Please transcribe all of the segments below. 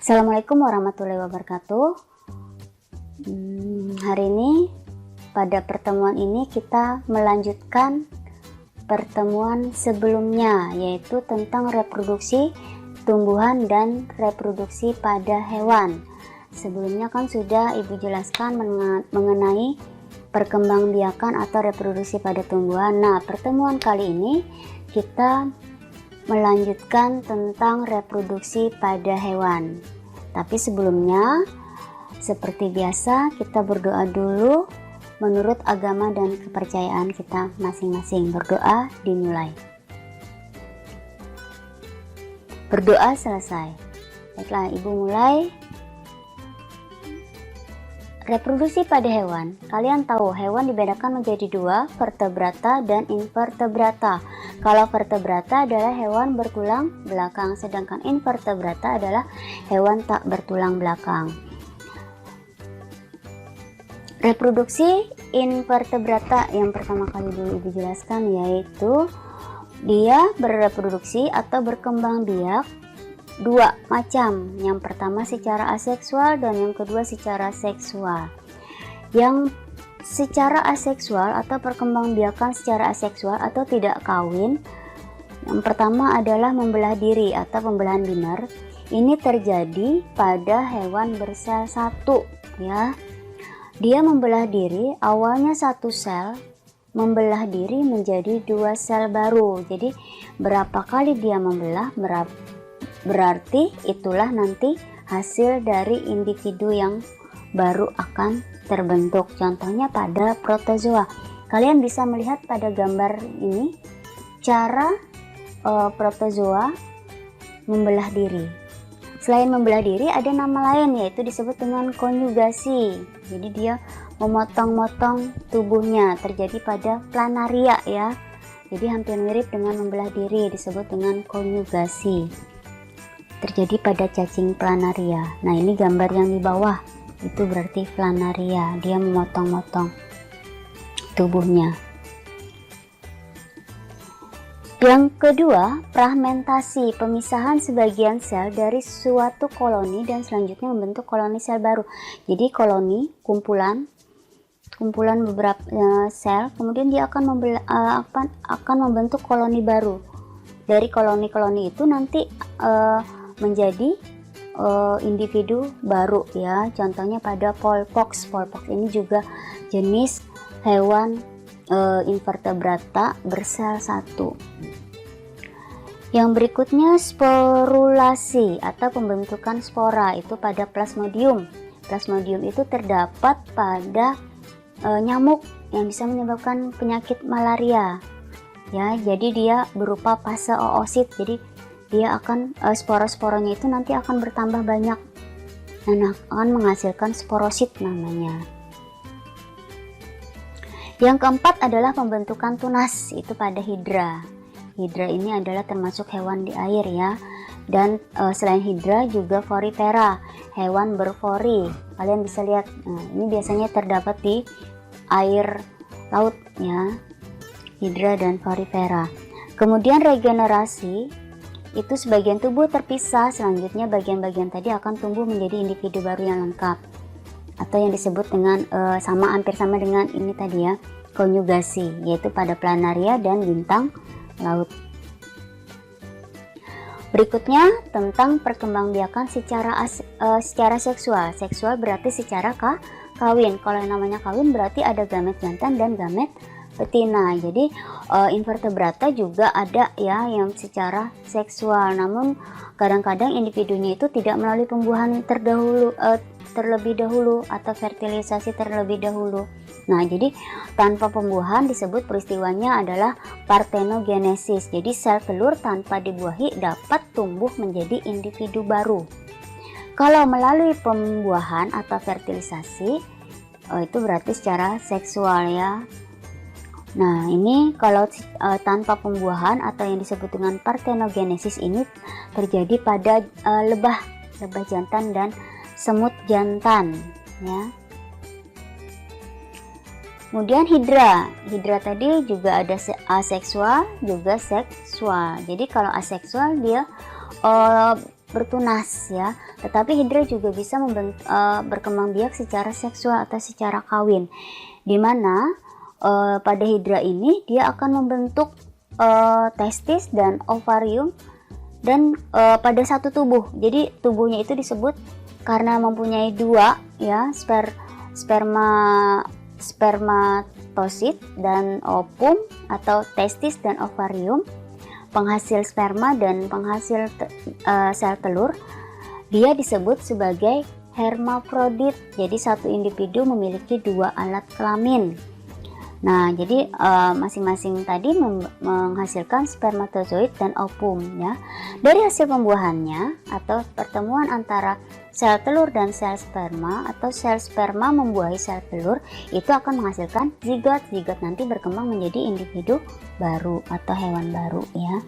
Assalamualaikum warahmatullahi wabarakatuh. Hari ini pada pertemuan ini kita melanjutkan pertemuan sebelumnya, yaitu tentang reproduksi tumbuhan dan reproduksi pada hewan. Sebelumnya kan sudah Ibu jelaskan mengenai perkembangbiakan atau reproduksi pada tumbuhan. Nah, pertemuan kali ini kita melanjutkan tentang reproduksi pada hewan. Tapi sebelumnya, seperti biasa, kita berdoa dulu menurut agama dan kepercayaan kita masing-masing. Berdoa dimulai. Berdoa selesai. Baiklah, Ibu mulai. Reproduksi pada hewan. Kalian tahu hewan dibedakan menjadi dua, vertebrata dan invertebrata. Kalau vertebrata adalah hewan bertulang belakang, sedangkan invertebrata adalah hewan tak bertulang belakang. Reproduksi invertebrata yang pertama kali dulu Ibu jelaskan, yaitu dia berreproduksi atau berkembang biak dua macam. Yang pertama secara aseksual dan yang kedua secara seksual. Yang secara aseksual atau perkembangbiakan secara aseksual atau tidak kawin, yang pertama adalah membelah diri atau pembelahan binar. Ini terjadi pada hewan bersel satu, ya. Dia membelah diri, awalnya satu sel, membelah diri menjadi dua sel baru. Jadi berapa kali dia membelah, berarti itulah nanti hasil dari individu yang baru akan terbentuk. Contohnya pada protozoa. Kalian bisa melihat pada gambar ini cara protozoa membelah diri. Selain membelah diri, ada nama lain, yaitu disebut dengan konjugasi. Jadi dia memotong-motong tubuhnya, terjadi pada planaria, ya. Jadi hampir mirip dengan membelah diri, disebut dengan konjugasi. Terjadi pada cacing planaria. Nah, ini gambar yang di bawah, itu berarti planaria, dia memotong-motong tubuhnya. Yang kedua, fragmentasi, pemisahan sebagian sel dari suatu koloni dan selanjutnya membentuk koloni sel baru. Jadi koloni, kumpulan beberapa sel, kemudian dia akan membentuk koloni baru. Dari koloni-koloni itu nanti menjadi individu baru, ya. Contohnya pada polpox. Polpox ini juga jenis hewan invertebrata bersel satu. Yang berikutnya sporulasi atau pembentukan spora, itu pada plasmodium. Plasmodium itu terdapat pada nyamuk yang bisa menyebabkan penyakit malaria, ya. Jadi dia berupa fase oosit. Jadi dia akan spora-sporanya itu nanti akan bertambah banyak dan akan menghasilkan sporosit namanya. Yang keempat adalah pembentukan tunas, itu pada hidra. Hidra ini adalah termasuk hewan di air, ya. Dan selain hidra juga voripera, hewan bervori. Kalian bisa lihat, ini biasanya terdapat di air laut, ya. Hidra dan voripera. Kemudian regenerasi, itu sebagian tubuh terpisah, selanjutnya bagian-bagian tadi akan tumbuh menjadi individu baru yang lengkap, atau yang disebut dengan hampir sama dengan ini tadi, ya, konjugasi, yaitu pada planaria dan bintang laut. Berikutnya tentang perkembangbiakan secara seksual. Seksual berarti secara kawin. Kalau yang namanya kawin berarti ada gamet jantan dan gamet betina. Jadi invertebrata juga ada, ya, yang secara seksual, namun kadang-kadang individunya itu tidak melalui pembuahan terlebih dahulu atau fertilisasi terlebih dahulu. Nah, jadi tanpa pembuahan disebut peristiwanya adalah parthenogenesis. Jadi sel telur tanpa dibuahi dapat tumbuh menjadi individu baru. Kalau melalui pembuahan atau fertilisasi, itu berarti secara seksual, ya. Nah, ini kalau tanpa pembuahan atau yang disebut dengan parthenogenesis ini terjadi pada lebah jantan dan semut jantan, ya. Kemudian hidra tadi juga ada aseksual juga seksual. Jadi kalau aseksual dia bertunas ya. Tetapi hidra juga bisa berkembang biak secara seksual atau secara kawin, dimana pada hidra ini dia akan membentuk testis dan ovarium dan pada satu tubuh. Jadi tubuhnya itu disebut karena mempunyai dua ya, spermatosit dan ovum atau testis dan ovarium, penghasil sperma dan penghasil sel telur. Dia disebut sebagai hermafrodit. Jadi satu individu memiliki dua alat kelamin. Nah, jadi masing-masing tadi menghasilkan spermatozoid dan ovum ya. Dari hasil pembuahannya atau pertemuan antara sel telur dan sel sperma atau sel sperma membuahi sel telur, itu akan menghasilkan zigot. Zigot nanti berkembang menjadi individu baru atau hewan baru ya.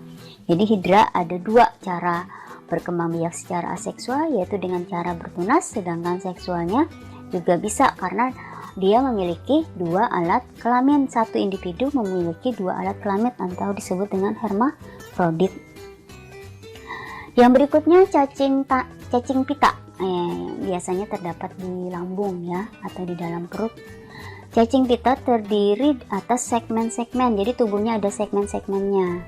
Jadi hidra ada dua cara berkembang biak secara aseksual, yaitu dengan cara bertunas, sedangkan seksualnya juga bisa karena dia memiliki dua alat kelamin. Satu individu memiliki dua alat kelamin atau disebut dengan hermafrodit. Yang berikutnya cacing pita. Biasanya terdapat di lambung ya atau di dalam perut. Cacing pita terdiri atas segmen-segmen. Jadi tubuhnya ada segmen-segmennya.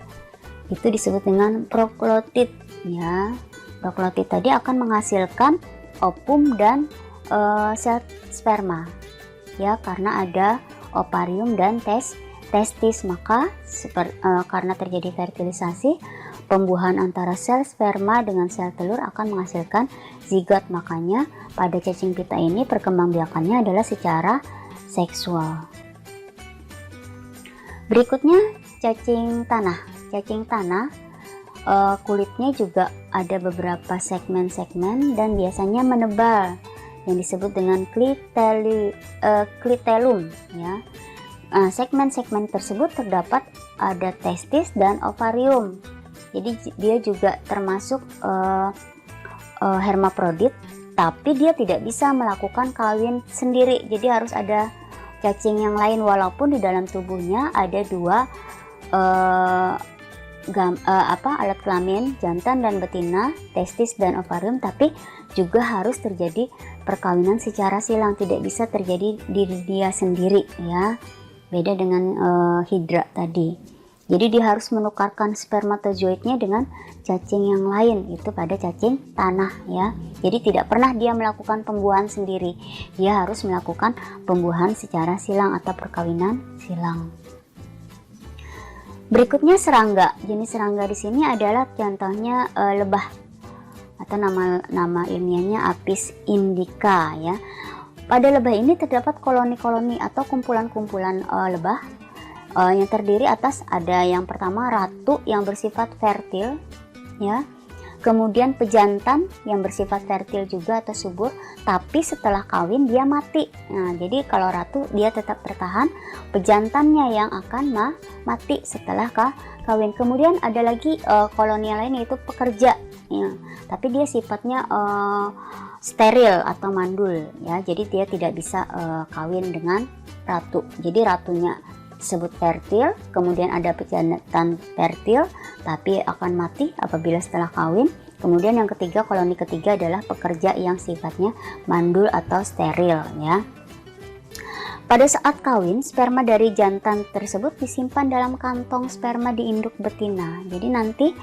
Itu disebut dengan proklotid ya. Proklotid tadi akan menghasilkan ovum dan sel sperma ya, karena ada ovarium dan testis. Maka karena terjadi fertilisasi, pembuahan antara sel sperma dengan sel telur akan menghasilkan zigot. Makanya pada cacing pita ini perkembangbiakannya adalah secara seksual. Berikutnya cacing tanah. Cacing tanah kulitnya juga ada beberapa segmen-segmen dan biasanya menebal yang disebut dengan klitelum ya. Segmen-segmen tersebut terdapat ada testis dan ovarium. Jadi dia juga termasuk hermafrodit, tapi dia tidak bisa melakukan kawin sendiri. Jadi harus ada cacing yang lain, walaupun di dalam tubuhnya ada dua alat kelamin, jantan dan betina, testis dan ovarium, tapi juga harus terjadi perkawinan secara silang, tidak bisa terjadi diri dia sendiri ya. Beda dengan hidra tadi. Jadi dia harus menukarkan spermatozoidnya dengan cacing yang lain, itu pada cacing tanah ya. Jadi tidak pernah dia melakukan pembuahan sendiri. Dia harus melakukan pembuahan secara silang atau perkawinan silang. Berikutnya serangga. Jenis serangga di sini adalah contohnya lebah atau nama ilmiahnya Apis indica ya. Pada lebah ini terdapat koloni-koloni atau kumpulan-kumpulan lebah yang terdiri atas ada yang pertama ratu yang bersifat fertil ya. Kemudian pejantan yang bersifat fertil juga atau subur, tapi setelah kawin dia mati. Nah, jadi kalau ratu dia tetap bertahan, pejantannya yang akan mati setelah kawin. Kemudian ada lagi koloni lain yaitu pekerja ya, tapi dia sifatnya steril atau mandul ya. Jadi dia tidak bisa kawin dengan ratu. Jadi ratunya disebut fertil, kemudian ada pejantan fertil tapi akan mati apabila setelah kawin. Kemudian yang ketiga, koloni ketiga adalah pekerja yang sifatnya mandul atau steril ya. Pada saat kawin, sperma dari jantan tersebut disimpan dalam kantong sperma di induk betina. Jadi nanti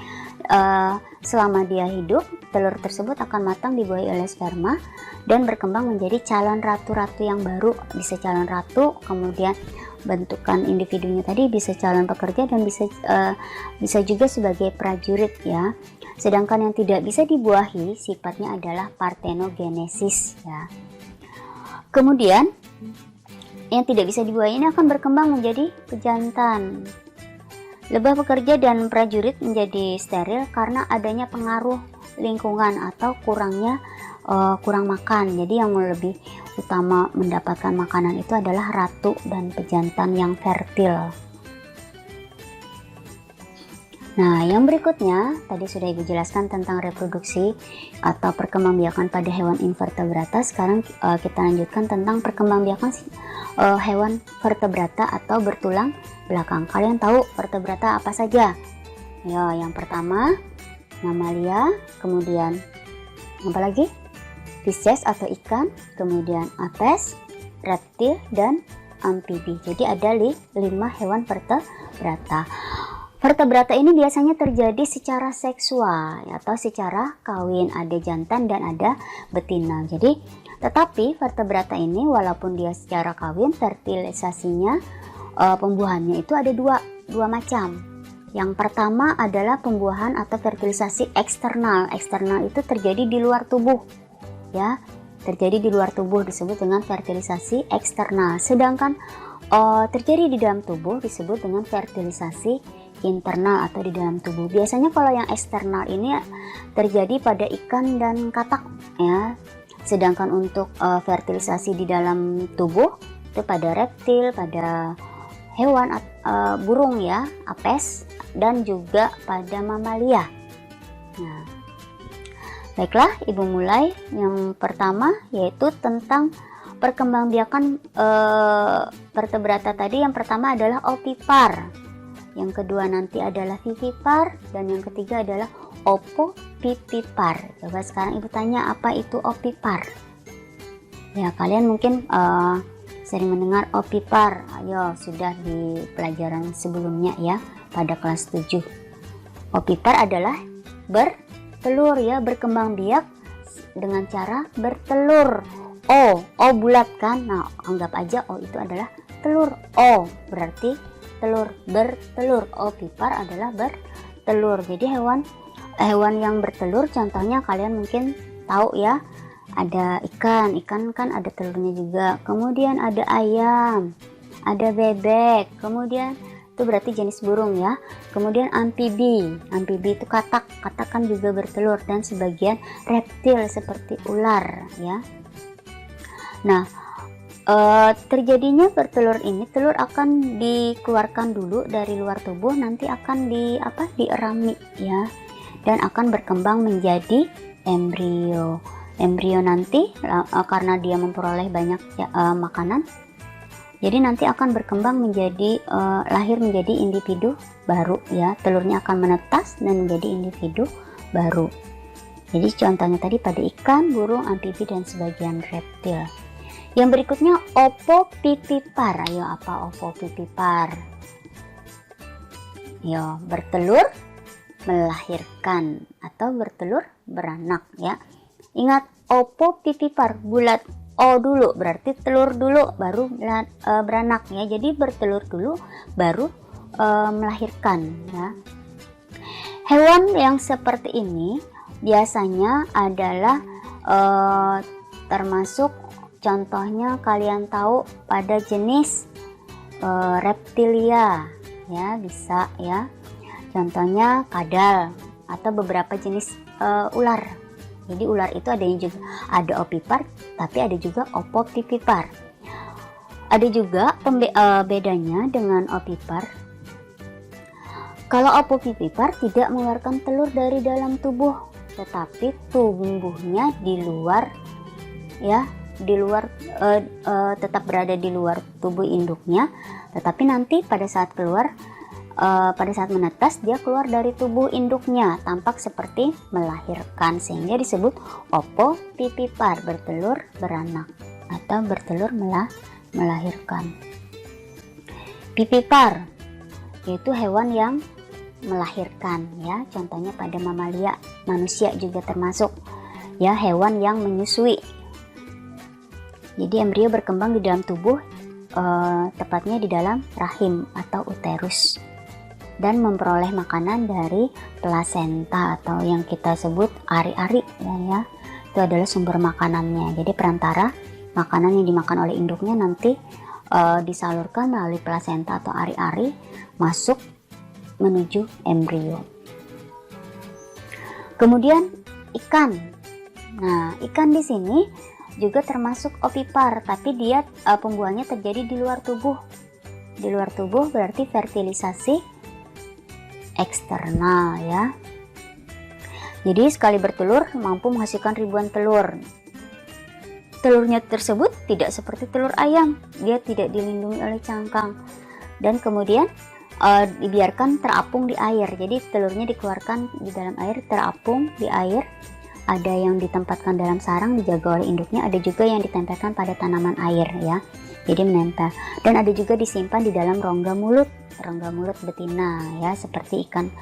selama dia hidup, telur tersebut akan matang dibuahi oleh sperma dan berkembang menjadi calon ratu-ratu yang baru. Bisa calon ratu, kemudian bentukan individunya tadi bisa calon pekerja dan bisa juga sebagai prajurit ya. Sedangkan yang tidak bisa dibuahi sifatnya adalah partenogenesis ya. Kemudian yang tidak bisa dibuahi ini akan berkembang menjadi pejantan. Lebah pekerja dan prajurit menjadi steril karena adanya pengaruh lingkungan atau kurang makan. Jadi yang lebih utama mendapatkan makanan itu adalah ratu dan pejantan yang fertil. Nah, yang berikutnya tadi sudah Ibu jelaskan tentang reproduksi atau perkembangbiakan pada hewan invertebrata. Sekarang kita lanjutkan tentang perkembangbiakan hewan vertebrata atau bertulang belakang. Kalian tahu vertebrata apa saja? Ya, yang pertama mamalia, kemudian apa lagi? Fishes atau ikan, kemudian apes, reptil, dan amfibi. Jadi ada 5 hewan vertebrata. Vertebrata ini biasanya terjadi secara seksual atau secara kawin, ada jantan dan ada betina. Jadi tetapi vertebrata ini walaupun dia secara kawin, fertilisasinya pembuahannya itu ada dua macam. Yang pertama adalah pembuahan atau fertilisasi eksternal. Eksternal itu terjadi di luar tubuh, ya, terjadi di luar tubuh disebut dengan fertilisasi eksternal. Sedangkan terjadi di dalam tubuh disebut dengan fertilisasi internal atau di dalam tubuh. Biasanya kalau yang eksternal ini terjadi pada ikan dan katak, ya. Sedangkan untuk fertilisasi di dalam tubuh itu pada reptil, pada hewan burung, ya, apes, dan juga pada mamalia. Nah, baiklah, Ibu mulai. Yang pertama yaitu tentang perkembangbiakan vertebrata tadi. Yang pertama adalah ovipar, yang kedua nanti adalah vivipar, dan yang ketiga adalah opopipipar. Coba sekarang Ibu tanya, apa itu ovipar? Ya, kalian mungkin sering mendengar ovipar. Ayo, sudah di pelajaran sebelumnya, ya, pada kelas 7. Ovipar adalah bertelur, ya, berkembang biak dengan cara bertelur. O bulat kan? Nah, anggap aja O itu adalah telur. O berarti telur, bertelur. Ovipar adalah bertelur. Jadi hewan yang bertelur contohnya kalian mungkin tahu, ya. Ada ikan kan ada telurnya juga. Kemudian ada ayam, ada bebek. Kemudian itu berarti jenis burung, ya. Kemudian amfibi itu katak kan juga bertelur, dan sebagian reptil seperti ular, ya. Nah, terjadinya bertelur ini, telur akan dikeluarkan dulu dari luar tubuh, nanti akan dierami, ya, dan akan berkembang menjadi embrio. Embrio nanti karena dia memperoleh banyak makanan, jadi nanti akan berkembang menjadi lahir menjadi individu baru, ya. Telurnya akan menetas dan menjadi individu baru. Jadi contohnya tadi pada ikan, burung, amfibi, dan sebagian reptil. Yang berikutnya opopipipar. Ayo, apa opopipipar? Yo, bertelur melahirkan atau bertelur beranak, ya. Ingat, opopipipar bulat O dulu, berarti telur dulu baru beranak, ya. Jadi bertelur dulu baru melahirkan, ya. Hewan yang seperti ini biasanya adalah termasuk, contohnya kalian tahu pada jenis reptilia, ya, bisa, ya. Contohnya kadal atau beberapa jenis ular. Jadi ular itu ada ovipar, tapi ada juga opopipipar. Ada juga bedanya dengan ovipar. Kalau opopipipar tidak mengeluarkan telur dari dalam tubuh, tetapi tumbuhnya di luar, ya, tetap berada di luar tubuh induknya, tetapi nanti pada saat menetas dia keluar dari tubuh induknya, tampak seperti melahirkan, sehingga disebut opopipipar, bertelur beranak atau bertelur melahirkan. Pipipar yaitu hewan yang melahirkan, ya, contohnya pada mamalia, manusia juga termasuk, ya, hewan yang menyusui. Jadi embrio berkembang di dalam tubuh, tepatnya di dalam rahim atau uterus, dan memperoleh makanan dari plasenta atau yang kita sebut ari-ari, ya. Itu adalah sumber makanannya. Jadi perantara makanan yang dimakan oleh induknya nanti disalurkan melalui plasenta atau ari-ari masuk menuju embrio. Kemudian ikan. Nah, ikan di sini juga termasuk ovipar, tapi dia pembuahannya terjadi di luar tubuh. Di luar tubuh berarti fertilisasi eksternal, ya. Jadi sekali bertelur mampu menghasilkan ribuan telur. Telurnya tersebut tidak seperti telur ayam, dia tidak dilindungi oleh cangkang, dan kemudian dibiarkan terapung di air. Jadi telurnya dikeluarkan di dalam air, terapung di air. Ada yang ditempatkan dalam sarang dijaga oleh induknya, ada juga yang ditempelkan pada tanaman air ya. Jadi menempel. Dan ada juga disimpan di dalam rongga mulut betina ya, seperti ikan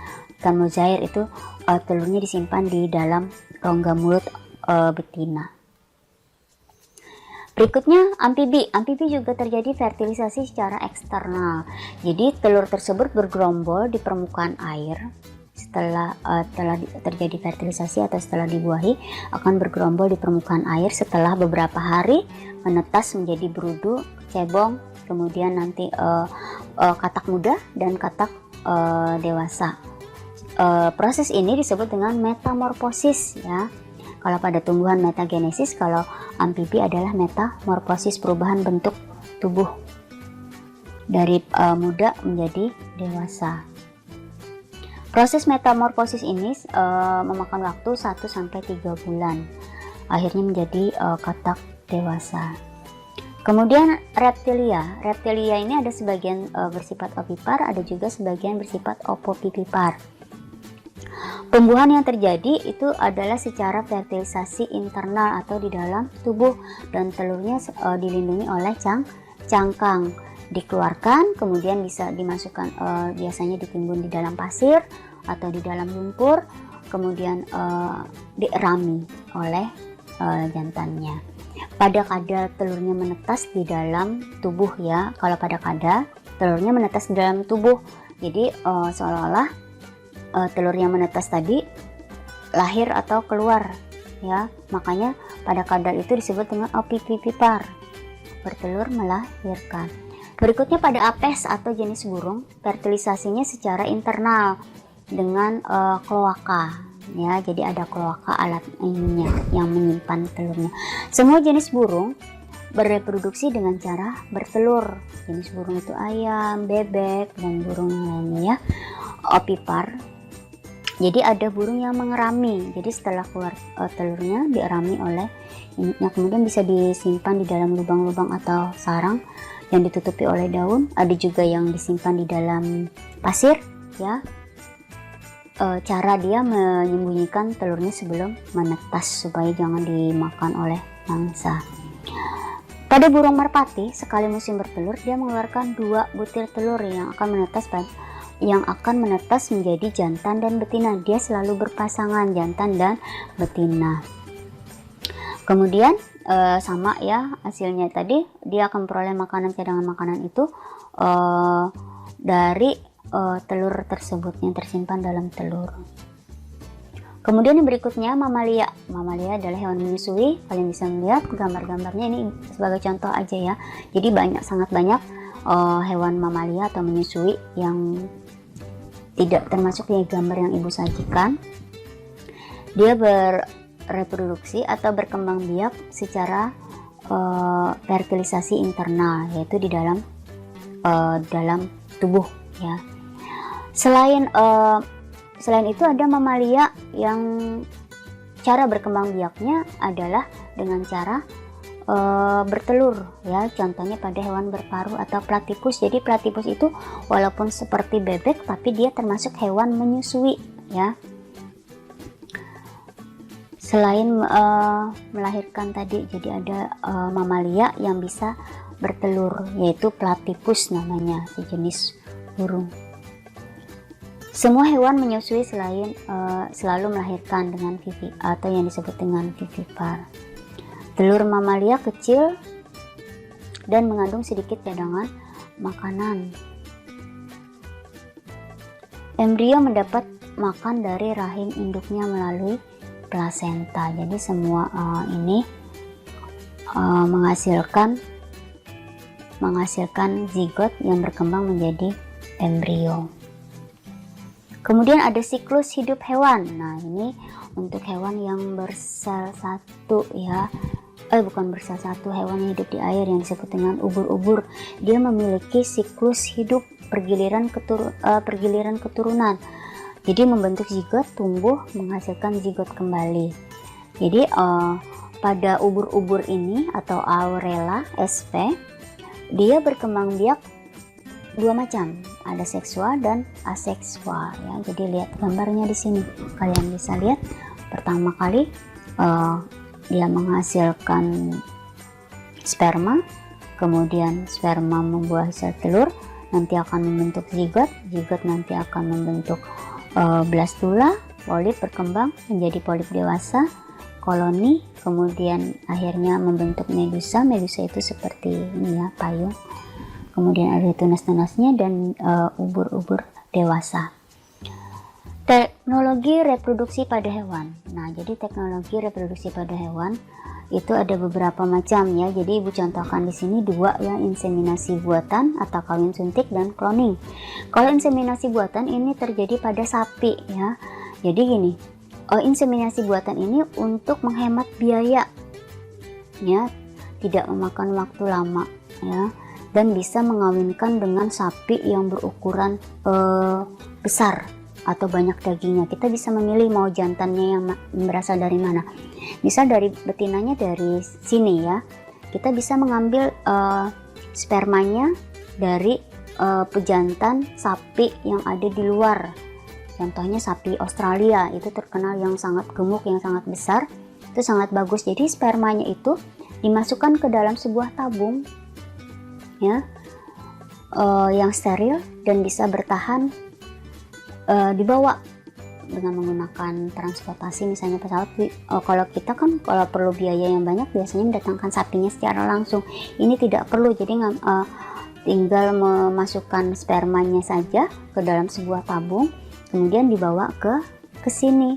mozair itu telurnya disimpan di dalam rongga mulut betina. Berikutnya amfibi. Amfibi juga terjadi fertilisasi secara eksternal. Jadi telur tersebut bergerombol di permukaan air. Setelah terjadi fertilisasi atau setelah dibuahi, akan bergerombol di permukaan air. Setelah beberapa hari menetas menjadi berudu, cebong, kemudian nanti katak muda dan katak dewasa. Proses ini disebut dengan metamorfosis ya. Kalau pada tumbuhan metagenesis, kalau amfibi adalah metamorfosis, perubahan bentuk tubuh dari muda menjadi dewasa. Proses metamorfosis ini memakan waktu 1-3 bulan. Akhirnya menjadi katak dewasa. Kemudian reptilia. Reptilia ini ada sebagian bersifat ovipar, ada juga sebagian bersifat opopipipar. Tumbuhan yang terjadi itu adalah secara fertilisasi internal atau di dalam tubuh, dan telurnya dilindungi oleh cangkang. Dikeluarkan, kemudian bisa dimasukkan, biasanya ditimbun di dalam pasir atau di dalam lumpur, kemudian dierami oleh jantannya. Pada kada telurnya menetas di dalam tubuh ya. Kalau pada kada telurnya menetas di dalam tubuh, jadi seolah-olah telur yang menetas tadi lahir atau keluar ya. Makanya pada kada itu disebut dengan opipipipar, bertelur melahirkan. Berikutnya pada apes atau jenis burung, fertilisasinya secara internal dengan kloaka ya. Jadi ada kloaka, alat ininya yang menyimpan telurnya. Semua jenis burung bereproduksi dengan cara bertelur. Jenis burung itu ayam, bebek, dan burung lainnya ya. Opipar. Jadi ada burung yang mengerami. Jadi setelah keluar telurnya dierami oleh induknya, kemudian bisa disimpan di dalam lubang-lubang atau sarang yang ditutupi oleh daun. Ada juga yang disimpan di dalam pasir ya. Cara dia menyembunyikan telurnya sebelum menetas supaya jangan dimakan oleh mangsa. Pada burung merpati, sekali musim bertelur dia mengeluarkan 2 butir telur yang akan menetas menjadi jantan dan betina. Dia selalu berpasangan jantan dan betina. Kemudian sama ya hasilnya tadi, dia akan memperoleh cadangan makanan itu dari telur tersebut yang tersimpan dalam telur. Kemudian yang berikutnya mamalia. Mamalia adalah hewan menyusui. Kalian bisa melihat gambar-gambarnya ini sebagai contoh aja ya. Jadi sangat banyak hewan mamalia atau menyusui yang tidak termasuk ya gambar yang ibu sajikan. Dia reproduksi atau berkembang biak secara fertilisasi internal, yaitu di dalam tubuh ya. Selain itu ada mamalia yang cara berkembang biaknya adalah dengan cara bertelur ya. Contohnya pada hewan berparuh atau platypus. Jadi platypus itu walaupun seperti bebek tapi dia termasuk hewan menyusui ya. Selain melahirkan tadi, jadi ada mamalia yang bisa bertelur, yaitu platypus namanya, sejenis burung. Semua hewan menyusui selalu melahirkan dengan atau yang disebut dengan vivipar. Telur mamalia kecil dan mengandung sedikit cadangan makanan. Embrio mendapat makan dari rahim induknya melalui plasenta. Jadi semua ini menghasilkan zigot yang berkembang menjadi embrio. Kemudian ada siklus hidup hewan. Nah, ini untuk hewan yang bersel satu ya. Bukan bersel satu, hewan yang hidup di air yang disebut dengan ubur-ubur. Dia memiliki siklus hidup pergiliran keturunan. Jadi membentuk zigot, tumbuh, menghasilkan zigot kembali. Jadi pada ubur-ubur ini atau Aurela sp, dia berkembang biak dua macam, ada seksual dan aseksual ya. Jadi lihat gambarnya di sini, kalian bisa lihat pertama kali dia menghasilkan sperma, kemudian sperma membuah sel telur, nanti akan membentuk zigot, zigot nanti akan membentuk blastula, polip berkembang menjadi polip dewasa, koloni, kemudian akhirnya membentuk medusa. Medusa itu seperti ini ya, payung. Kemudian ada tunas-tunasnya dan ubur-ubur dewasa. Teknologi reproduksi pada hewan. Nah, jadi teknologi reproduksi pada hewan itu ada beberapa macam ya. Jadi ibu contohkan di sini dua ya, inseminasi buatan atau kawin suntik dan cloning. Kalau inseminasi buatan ini terjadi pada sapi ya. Jadi gini, inseminasi buatan ini untuk menghemat biaya ya, tidak memakan waktu lama ya, dan bisa mengawinkan dengan sapi yang berukuran besar atau banyak dagingnya. Kita bisa memilih mau jantannya yang berasal dari mana. Misal dari betinanya dari sini ya, kita bisa mengambil spermanya dari pejantan sapi yang ada di luar. Contohnya sapi Australia, itu terkenal yang sangat gemuk, yang sangat besar, itu sangat bagus. Jadi spermanya itu dimasukkan ke dalam sebuah tabung ya, yang steril dan bisa bertahan, dibawa dengan menggunakan transportasi misalnya pesawat. Kalau kita kan kalau perlu biaya yang banyak biasanya mendatangkan sapinya secara langsung. Ini tidak perlu, jadi tinggal memasukkan spermanya saja ke dalam sebuah tabung, kemudian dibawa ke sini.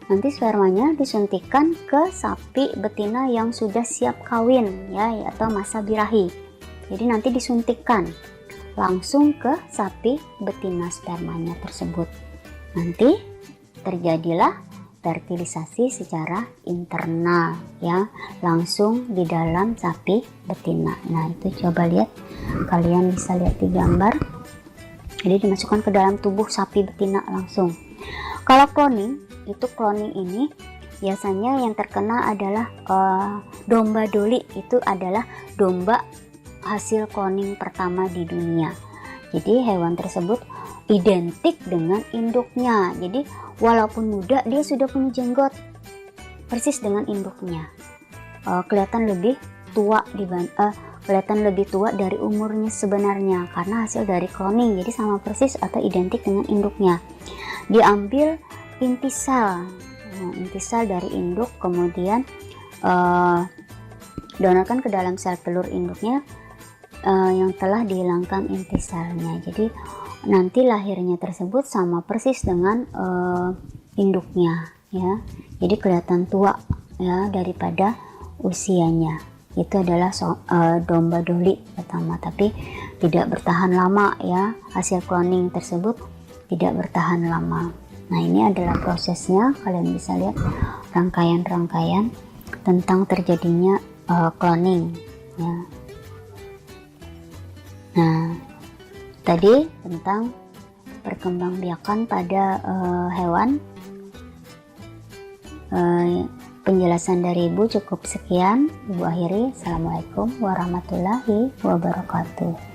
Nanti spermanya disuntikan ke sapi betina yang sudah siap kawin ya, atau masa birahi. Jadi nanti disuntikkan langsung ke sapi betina spermanya tersebut. Nanti terjadilah fertilisasi secara internal ya, langsung di dalam sapi betina. Nah, itu coba lihat, kalian bisa lihat di gambar. Jadi dimasukkan ke dalam tubuh sapi betina langsung. Kalau cloning, itu cloning ini biasanya yang terkenal adalah domba doli. Itu adalah domba hasil cloning pertama di dunia. Jadi hewan tersebut identik dengan induknya. Jadi walaupun muda dia sudah punya jenggot persis dengan induknya. Kelihatan lebih tua dari umurnya sebenarnya karena hasil dari cloning. Jadi sama persis atau identik dengan induknya. Diambil inti sel dari induk, kemudian donorkan ke dalam sel telur induknya yang telah dihilangkan inti selnya. Jadi nanti lahirnya tersebut sama persis dengan induknya ya. Jadi kelihatan tua ya daripada usianya. Itu adalah domba doli pertama, tapi tidak bertahan lama ya. Hasil cloning tersebut tidak bertahan lama. Nah, ini adalah prosesnya. Kalian bisa lihat rangkaian-rangkaian tentang terjadinya cloning ya. Nah, tadi tentang perkembangbiakan pada hewan. Penjelasan dari Ibu cukup sekian. Ibu akhiri. Assalamualaikum warahmatullahi wabarakatuh.